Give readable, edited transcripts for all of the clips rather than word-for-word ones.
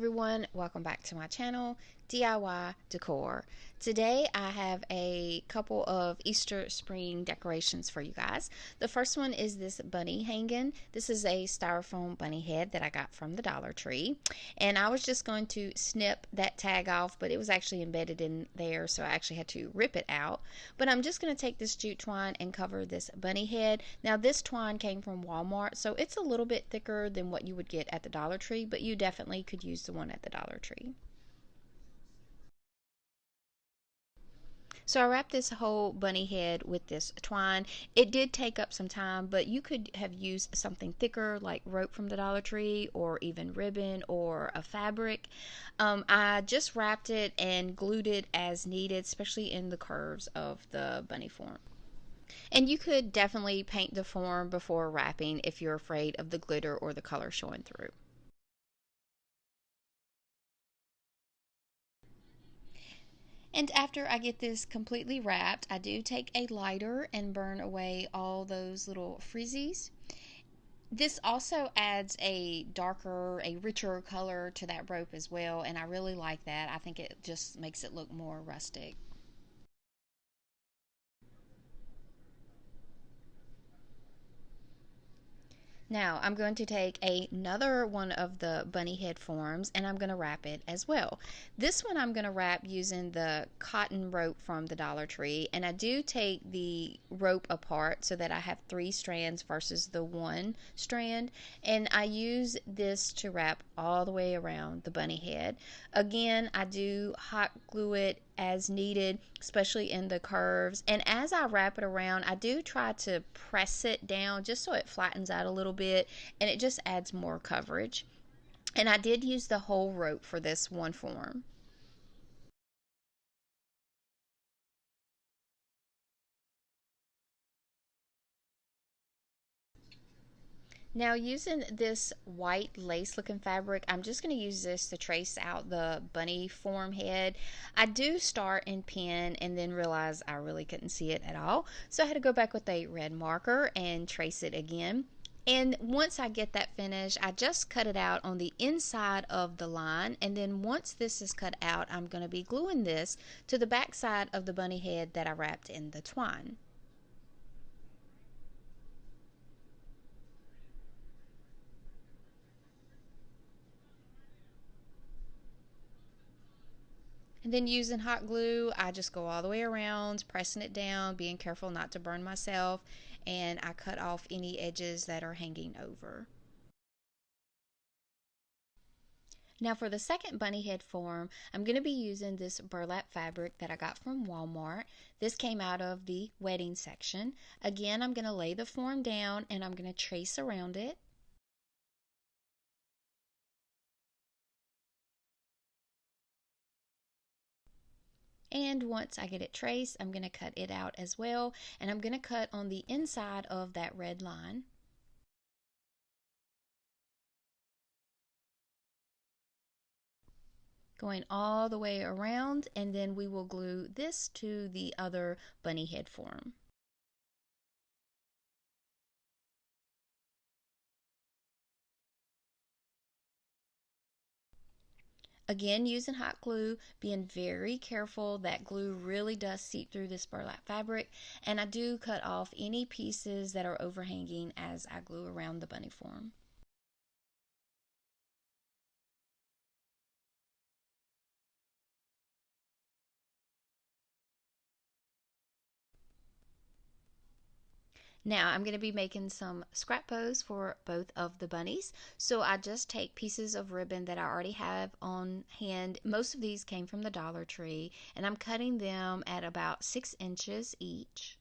everyone, welcome back to my channel, DIY Decor. Today I have a couple of Easter spring decorations for you guys. The first one is this bunny hanging. This is a styrofoam bunny head that I got from the Dollar Tree, and I was just going to snip that tag off, but it was actually embedded in there, so I actually had to rip it out. But I'm just going to take this jute twine and cover this bunny head. Now this twine came from Walmart, so it's a little bit thicker than what you would get at the Dollar Tree, but you definitely could use the one at the Dollar Tree. So I wrapped this whole bunny head with this twine. It did take up some time, but you could have used something thicker like rope from the Dollar Tree or even ribbon or a fabric. I just wrapped it and glued it as needed, especially in the curves of the bunny form. And you could definitely paint the form before wrapping if you're afraid of the glitter or the color showing through. And after I get this completely wrapped, I do take a lighter and burn away all those little frizzies. This also adds a darker, a richer color to that rope as well, and I really like that. I think it just makes it look more rustic. Now I'm going to take another one of the bunny head forms and I'm going to wrap it as well. This one I'm going to wrap using the cotton rope from the Dollar Tree, and I do take the rope apart so that I have 3 strands versus the 1 strand, and I use this to wrap all the way around the bunny head. Again, I do hot glue it as needed, especially in the curves, and as I wrap it around I do try to press it down just so it flattens out a little bit and it just adds more coverage. And I did use the whole rope for this one form. Now using this white lace looking fabric, I'm just going to use this to trace out the bunny form head. I do start in pen and then realize I really couldn't see it at all, so I had to go back with a red marker and trace it again. And once I get that finished, I just cut it out on the inside of the line, and then once this is cut out, I'm going to be gluing this to the back side of the bunny head that I wrapped in the twine. And then using hot glue, I just go all the way around, pressing it down, being careful not to burn myself, and I cut off any edges that are hanging over. Now for the second bunny head form, I'm going to be using this burlap fabric that I got from Walmart. This came out of the wedding section. Again, I'm going to lay the form down and I'm going to trace around it. And once I get it traced, I'm going to cut it out as well, and I'm going to cut on the inside of that red line. Going all the way around, and then we will glue this to the other bunny head form. Again, using hot glue, being very careful that glue really does seep through this burlap fabric, and I do cut off any pieces that are overhanging as I glue around the bunny form. Now I'm going to be making some scrap bows for both of the bunnies. So I just take pieces of ribbon that I already have on hand. Most of these came from the Dollar Tree, and I'm cutting them at about 6 inches each.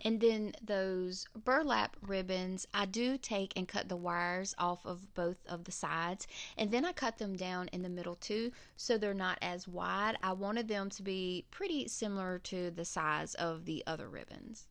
And then those burlap ribbons, I do take and cut the wires off of both of the sides, and then I cut them down in the middle too, so they're not as wide. I wanted them to be pretty similar to the size of the other ribbons.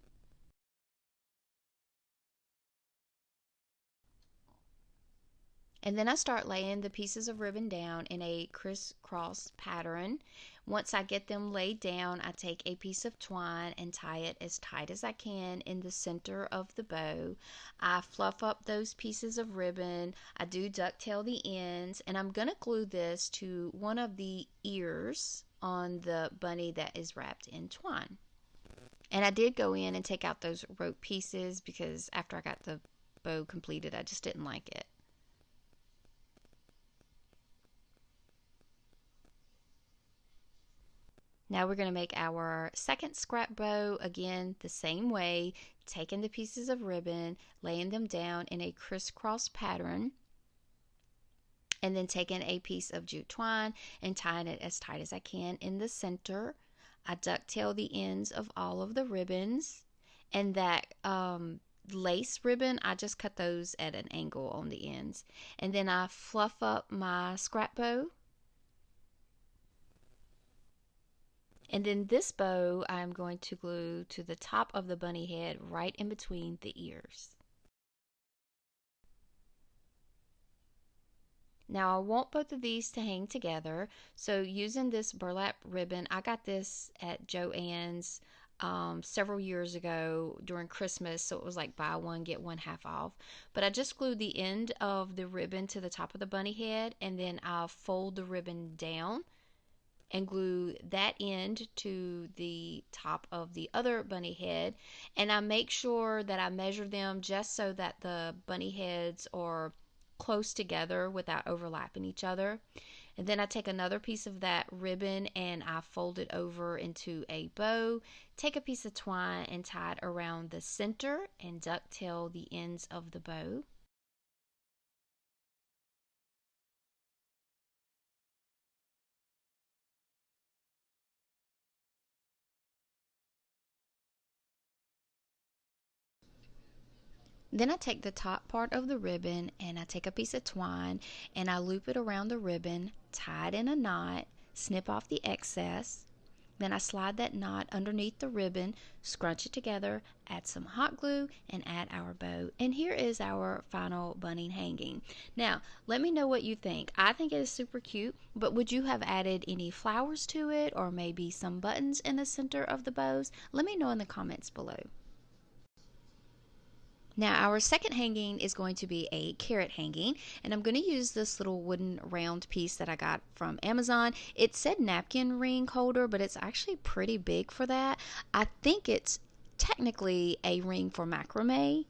And then I start laying the pieces of ribbon down in a crisscross pattern Once I get them laid down, I take a piece of twine and tie it as tight as I can in the center of the bow. I fluff up those pieces of ribbon. I do ducktail the ends, and I'm going to glue this to one of the ears on the bunny that is wrapped in twine. And I did go in and take out those rope pieces because after I got the bow completed, I just didn't like it. Now we're going to make our second scrap bow, again the same way, taking the pieces of ribbon, laying them down in a crisscross pattern, and then taking a piece of jute twine and tying it as tight as I can in the center. I ducktail the ends of all of the ribbons, and that lace ribbon, I just cut those at an angle on the ends. And then I fluff up my scrap bow. And then this bow I'm going to glue to the top of the bunny head right in between the ears. Now I want both of these to hang together, so using this burlap ribbon, I got this at Joann's several years ago during Christmas, so it was like buy one get one half off. But I just glued the end of the ribbon to the top of the bunny head, and then I'll fold the ribbon down and glue that end to the top of the other bunny head. And I make sure that I measure them just so that the bunny heads are close together without overlapping each other. And then I take another piece of that ribbon and I fold it over into a bow, take a piece of twine and tie it around the center and ducktail the ends of the bow. Then I take the top part of the ribbon and I take a piece of twine and I loop it around the ribbon, tie it in a knot, snip off the excess. Then I slide that knot underneath the ribbon, scrunch it together, add some hot glue, and add our bow. And here is our final bunny hanging. Now, let me know what you think. I think it is super cute, but would you have added any flowers to it or maybe some buttons in the center of the bows? Let me know in the comments below. Now our second hanging is going to be a carrot hanging, and I'm going to use this little wooden round piece that I got from Amazon. It said napkin ring holder, but it's actually pretty big for that. I think it's technically a ring for macrame.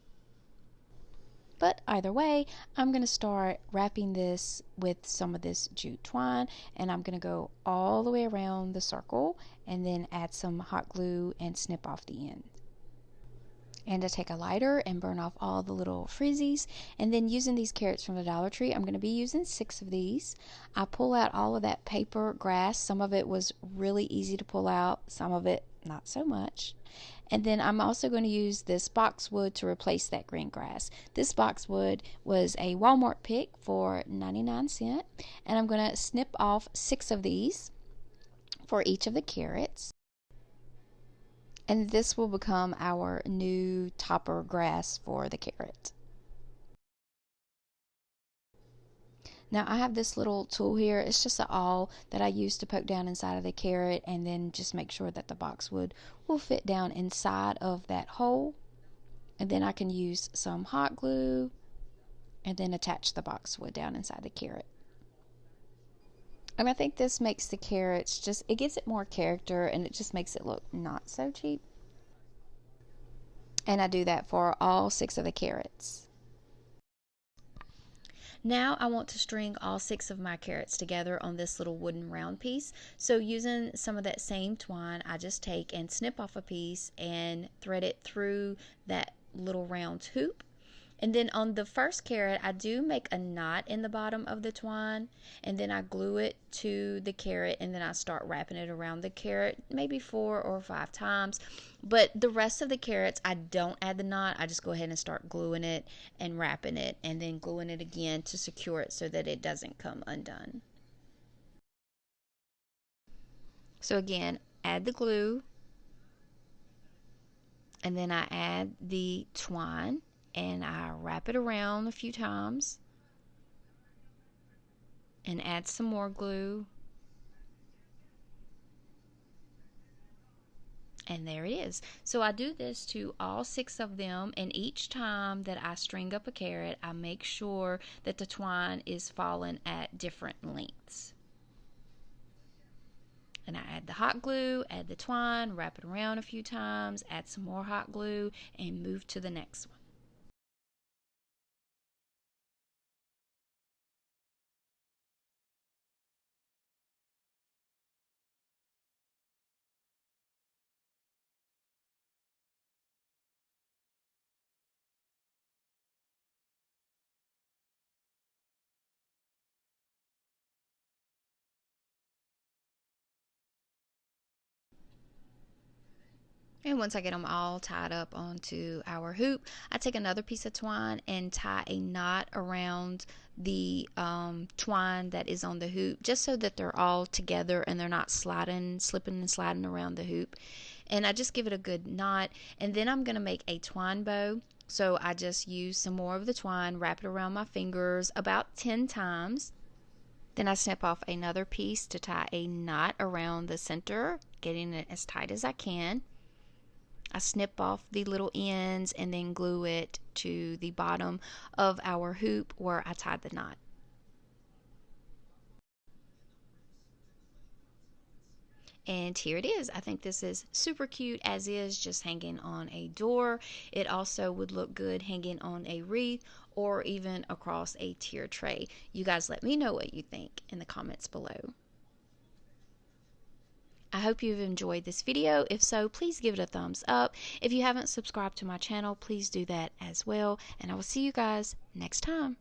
But either way, I'm going to start wrapping this with some of this jute twine, and I'm going to go all the way around the circle and then add some hot glue and snip off the end. And to take a lighter and burn off all the little frizzies. And then using these carrots from the Dollar Tree, I'm going to be using 6 of these. I pull out all of that paper grass. Some of it was really easy to pull out, some of it not so much. And then I'm also going to use this boxwood to replace that green grass. This boxwood was a Walmart pick for 99 cents. And I'm going to snip off 6 of these for each of the carrots. And this will become our new topper grass for the carrot. Now I have this little tool here. It's just an awl that I use to poke down inside of the carrot and then just make sure that the boxwood will fit down inside of that hole. And then I can use some hot glue and then attach the boxwood down inside the carrot. And I think this makes the carrots it gives it more character, and it just makes it look not so cheap. And I do that for all 6 of the carrots. Now I want to string all 6 of my carrots together on this little wooden round piece. So using some of that same twine, I just take and snip off a piece and thread it through that little round hoop. And then on the first carrot, I do make a knot in the bottom of the twine, and then I glue it to the carrot, and then I start wrapping it around the carrot maybe 4 or 5 times. But the rest of the carrots, I don't add the knot. I just go ahead and start gluing it and wrapping it and then gluing it again to secure it so that it doesn't come undone. So again, add the glue, and then I add the twine. And I wrap it around a few times and add some more glue And there it is. So I do this to all 6 of them, and each time that I string up a carrot, I make sure that the twine is falling at different lengths. And I add the hot glue, add the twine, wrap it around a few times, add some more hot glue, and move to the next one. And once I get them all tied up onto our hoop, I take another piece of twine and tie a knot around the twine that is on the hoop, just so that they're all together and they're not slipping and sliding around the hoop. And I just give it a good knot, and then I'm going to make a twine bow. So I just use some more of the twine, wrap it around my fingers about 10 times. Then I snip off another piece to tie a knot around the center, getting it as tight as I can. I snip off the little ends and then glue it to the bottom of our hoop where I tied the knot. And here it is. I think this is super cute as is, just hanging on a door. It also would look good hanging on a wreath or even across a tier tray. You guys let me know what you think in the comments below. I hope you've enjoyed this video. If so, please give it a thumbs up. If you haven't subscribed to my channel, please do that as well. And I will see you guys next time.